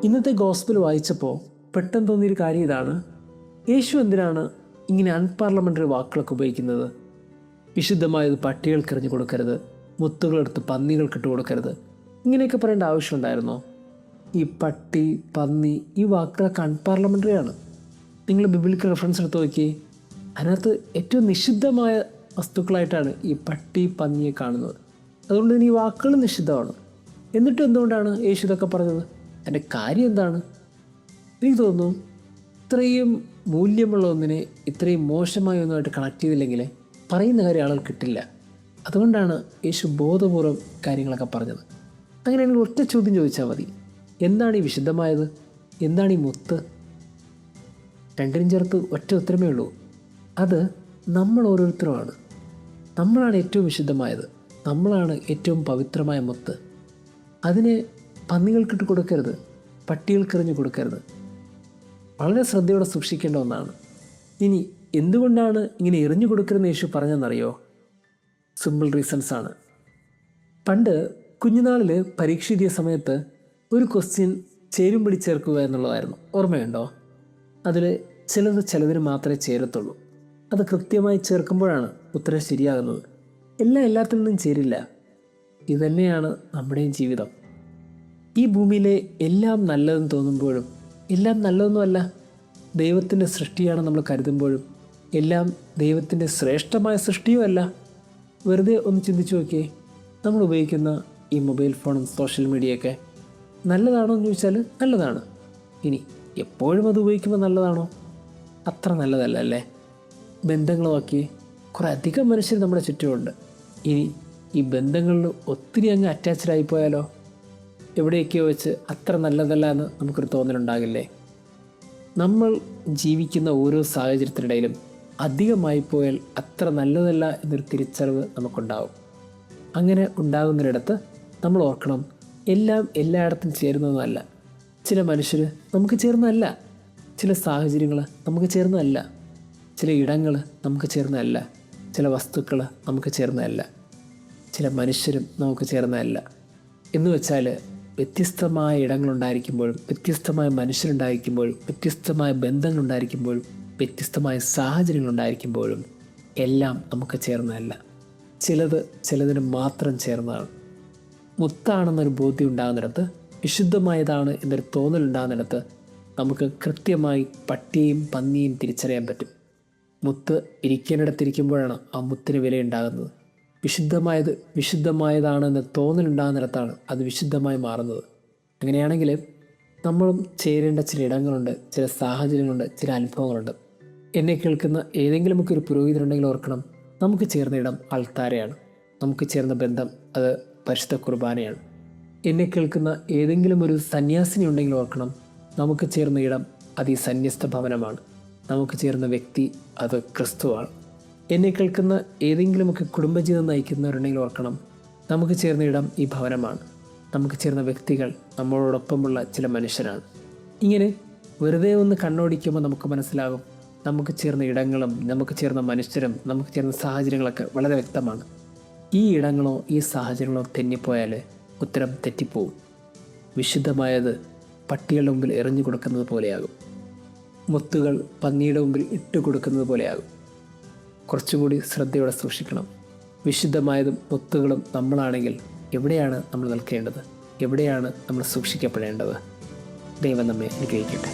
ഇന്നത്തെ ഗോസ്പൽ വായിച്ചപ്പോൾ പെട്ടെന്ന് തോന്നിയൊരു കാര്യം ഇതാണ്: യേശു എന്തിനാണ് ഇങ്ങനെ അൺപാർലമെൻ്ററി വാക്കുകളൊക്കെ ഉപയോഗിക്കുന്നത്? വിശുദ്ധമായത് പട്ടികൾക്കെറിഞ്ഞു കൊടുക്കരുത്, മുത്തുകളെടുത്ത് പന്നികൾക്കിട്ട് കൊടുക്കരുത്, ഇങ്ങനെയൊക്കെ പറയേണ്ട ആവശ്യമുണ്ടായിരുന്നോ? ഈ പട്ടി, പന്നി, ഈ വാക്കുകളൊക്കെ അൺപാർലമെൻ്ററി ആണ്. നിങ്ങൾ ബിബിളിക്കൽ റെഫറൻസ് എടുത്ത് നോക്കി, അതിനകത്ത് ഏറ്റവും നിഷിദ്ധമായ വസ്തുക്കളായിട്ടാണ് ഈ പട്ടി, പന്നിയെ കാണുന്നത്. അതുകൊണ്ട് തന്നെ ഈ വാക്കുകൾ നിഷിദ്ധമാണ്. എന്നിട്ടും എന്തുകൊണ്ടാണ് യേശു ഇതൊക്കെ പറഞ്ഞത്? അതിൻ്റെ കാര്യം എന്താണ്? എനിക്ക് തോന്നുന്നു, ഇത്രയും മൂല്യമുള്ള ഒന്നിനെ ഇത്രയും മോശമായ ഒന്നുമായിട്ട് കണക്ട് ചെയ്തില്ലെങ്കിൽ പറയുന്ന കാര്യം ആളുകൾ കിട്ടില്ല. അതുകൊണ്ടാണ് യേശു ബോധപൂർവം കാര്യങ്ങളൊക്കെ പറഞ്ഞത്. അങ്ങനെയാണെങ്കിൽ ഒറ്റ ചോദ്യം ചോദിച്ചാൽ മതി: എന്താണ് ഈ വിശുദ്ധമായത്? എന്താണ് ഈ മുത്ത്? രണ്ടിനും ചേർത്ത് ഒറ്റ ഉത്തരമേ ഉള്ളൂ: അത് നമ്മൾ ഓരോരുത്തരുമാണ്. നമ്മളാണ് ഏറ്റവും വിശുദ്ധമായത്, നമ്മളാണ് ഏറ്റവും പവിത്രമായ മുത്ത്. അതിനെ പന്നികൾക്കിട്ട് കൊടുക്കരുത്, പട്ടികൾക്കെറിഞ്ഞ് കൊടുക്കരുത്. വളരെ ശ്രദ്ധയോടെ സൂക്ഷിക്കേണ്ട ഒന്നാണ്. ഇനി എന്തുകൊണ്ടാണ് ഇങ്ങനെ എറിഞ്ഞു കൊടുക്കരുതെന്ന് യേശു പറഞ്ഞതെന്നറിയോ? സിമ്പിൾ റീസൺസ് ആണ്. പണ്ട് കുഞ്ഞുനാളിൽ പരീക്ഷ എഴുതിയ സമയത്ത് ഒരു ക്വസ്റ്റ്യൻ ചേരുംപടി ചേർക്കുക എന്നുള്ളതായിരുന്നു. ഓർമ്മയുണ്ടോ? അതിൽ ചിലതിന് മാത്രമേ ചേരത്തുള്ളൂ. അത് കൃത്യമായി ചേർക്കുമ്പോഴാണ് ഉത്തരം ശരിയാകുന്നത്. എല്ലാത്തിൽ നിന്നും ചേരില്ല. ഇതുതന്നെയാണ് നമ്മുടെയും ജീവിതം. ഈ ഭൂമിയിലെ എല്ലാം നല്ലതെന്ന് തോന്നുമ്പോഴും എല്ലാം നല്ലതൊന്നുമല്ല. ദൈവത്തിൻ്റെ സൃഷ്ടിയാണ് നമ്മൾ കരുതുമ്പോഴും എല്ലാം ദൈവത്തിൻ്റെ ശ്രേഷ്ഠമായ സൃഷ്ടിയുമല്ല. വെറുതെ ഒന്ന് ചിന്തിച്ചു നോക്കിയേ. നമ്മൾ ഉപയോഗിക്കുന്ന ഈ മൊബൈൽ ഫോണും സോഷ്യൽ മീഡിയയൊക്കെ നല്ലതാണോ എന്ന് ചോദിച്ചാൽ നല്ലതാണ്. ഇനി എപ്പോഴും അത് ഉപയോഗിക്കുമ്പോൾ നല്ലതാണോ? അത്ര നല്ലതല്ല അല്ലേ? ബന്ധങ്ങളുമാക്കി കുറേ അധികം മനുഷ്യർ നമ്മുടെ ചുറ്റുമുണ്ട്. ഇനി ഈ ബന്ധങ്ങളിൽ ഒത്തിരി അങ്ങ് അറ്റാച്ച്ഡ് ആയിപ്പോയാലോ? എവിടെയൊക്കെയോ വെച്ച് അത്ര നല്ലതല്ല എന്ന് നമുക്കൊരു തോന്നലുണ്ടാകില്ലേ? നമ്മൾ ജീവിക്കുന്ന ഓരോ സാഹചര്യത്തിനിടയിലും അധികമായി പോയാൽ അത്ര നല്ലതല്ല എന്നൊരു തിരിച്ചറിവ് നമുക്കുണ്ടാവും. അങ്ങനെ ഉണ്ടാകുന്നൊരിടത്ത് നമ്മൾ ഓർക്കണം, എല്ലാം എല്ലായിടത്തും ചേരുന്നതല്ല. ചില മനുഷ്യർ നമുക്ക് ചേർന്നതല്ല, ചില സാഹചര്യങ്ങൾ നമുക്ക് ചേർന്നതല്ല, ചില ഇടങ്ങൾ നമുക്ക് ചേർന്നതല്ല, ചില വസ്തുക്കൾ നമുക്ക് ചേർന്നതല്ല, ചില മനുഷ്യരും നമുക്ക് ചേർന്നതല്ല. എന്ന് വെച്ചാൽ വ്യത്യസ്തമായ ഇടങ്ങളുണ്ടായിരിക്കുമ്പോഴും വ്യത്യസ്തമായ മനുഷ്യരുണ്ടായിരിക്കുമ്പോഴും വ്യത്യസ്തമായ ബന്ധങ്ങളുണ്ടായിരിക്കുമ്പോഴും വ്യത്യസ്തമായ സാഹചര്യങ്ങളുണ്ടായിരിക്കുമ്പോഴും എല്ലാം നമുക്ക് ചേർന്നതല്ല. ചിലതിന് മാത്രം ചേർന്നതാണ്. മുത്താണെന്നൊരു ബോധ്യം ഉണ്ടാകുന്നിടത്ത്, വിശുദ്ധമായതാണ് എന്നൊരു തോന്നലുണ്ടാകുന്നിടത്ത് നമുക്ക് കൃത്യമായി പട്ടിയെയും പന്നിയെയും തിരിച്ചറിയാൻ പറ്റും. മുത്ത് ഇരിക്കേണ്ടിടത്തിരിക്കുമ്പോഴാണ് ആ മുത്തിന് വിലയുണ്ടാകുന്നത്. വിശുദ്ധമായതാണെന്ന് തോന്നലുണ്ടാകുന്നിടത്താണ് അത് വിശുദ്ധമായി മാറുന്നത്. അങ്ങനെയാണെങ്കിൽ നമ്മളും ചേരേണ്ട ചില ഇടങ്ങളുണ്ട്, ചില സാഹചര്യങ്ങളുണ്ട്, ചില അനുഭവങ്ങളുണ്ട്. എന്നെ കേൾക്കുന്ന ഏതെങ്കിലുമൊക്കെ ഒരു പുരോഹിതനുണ്ടെങ്കിൽ ഓർക്കണം, നമുക്ക് ചേർന്ന ഇടം അൾത്താരയാണ്. നമുക്ക് ചേർന്ന ബന്ധം അത് പരിശുദ്ധ കുർബാനയാണ്. എന്നെ കേൾക്കുന്ന ഏതെങ്കിലും ഒരു സന്യാസിനി ഉണ്ടെങ്കിൽ ഓർക്കണം, നമുക്ക് ചേർന്ന ഇടം അത് ഈ സന്യസ്ത ഭവനമാണ്. നമുക്ക് ചേർന്ന വ്യക്തി അത് ക്രിസ്തുവാണ്. എന്നെ കേൾക്കുന്ന ഏതെങ്കിലുമൊക്കെ കുടുംബജീവിതം നയിക്കുന്നവരുണ്ടെങ്കിൽ ഓർക്കണം, നമുക്ക് ചേർന്ന ഇടം ഈ ഭവനമാണ്. നമുക്ക് ചേർന്ന വ്യക്തികൾ നമ്മളോടൊപ്പമുള്ള ചില മനുഷ്യരാണ്. ഇങ്ങനെ വെറുതെ ഒന്ന് കണ്ണോടിക്കുമ്പോൾ നമുക്ക് മനസ്സിലാകും, നമുക്ക് ചേർന്ന ഇടങ്ങളും നമുക്ക് ചേർന്ന മനുഷ്യരും നമുക്ക് ചേർന്ന സാഹചര്യങ്ങളൊക്കെ വളരെ വ്യക്തമാണ്. ഈ ഇടങ്ങളോ ഈ സാഹചര്യങ്ങളോ തെന്നിപ്പോയാൽ ഉത്തരം തെറ്റിപ്പോവും. വിശുദ്ധമായത് പട്ടികളുടെ മുമ്പിൽ എറിഞ്ഞു കൊടുക്കുന്നത് പോലെയാകും. മുത്തുകൾ പന്നിയുടെ മുമ്പിൽ ഇട്ട് കൊടുക്കുന്നത് പോലെയാകും. കുറച്ചും കൂടി ശ്രദ്ധയോടെ സൂക്ഷിക്കണം. വിശുദ്ധമായതും മുത്തുകളും നമ്മളാണെങ്കിൽ എവിടെയാണ് നമ്മൾ നിൽക്കേണ്ടത്? എവിടെയാണ് നമ്മൾ സൂക്ഷിക്കപ്പെടേണ്ടത്? ദൈവം നമ്മെ അനുഗ്രഹിക്കട്ടെ.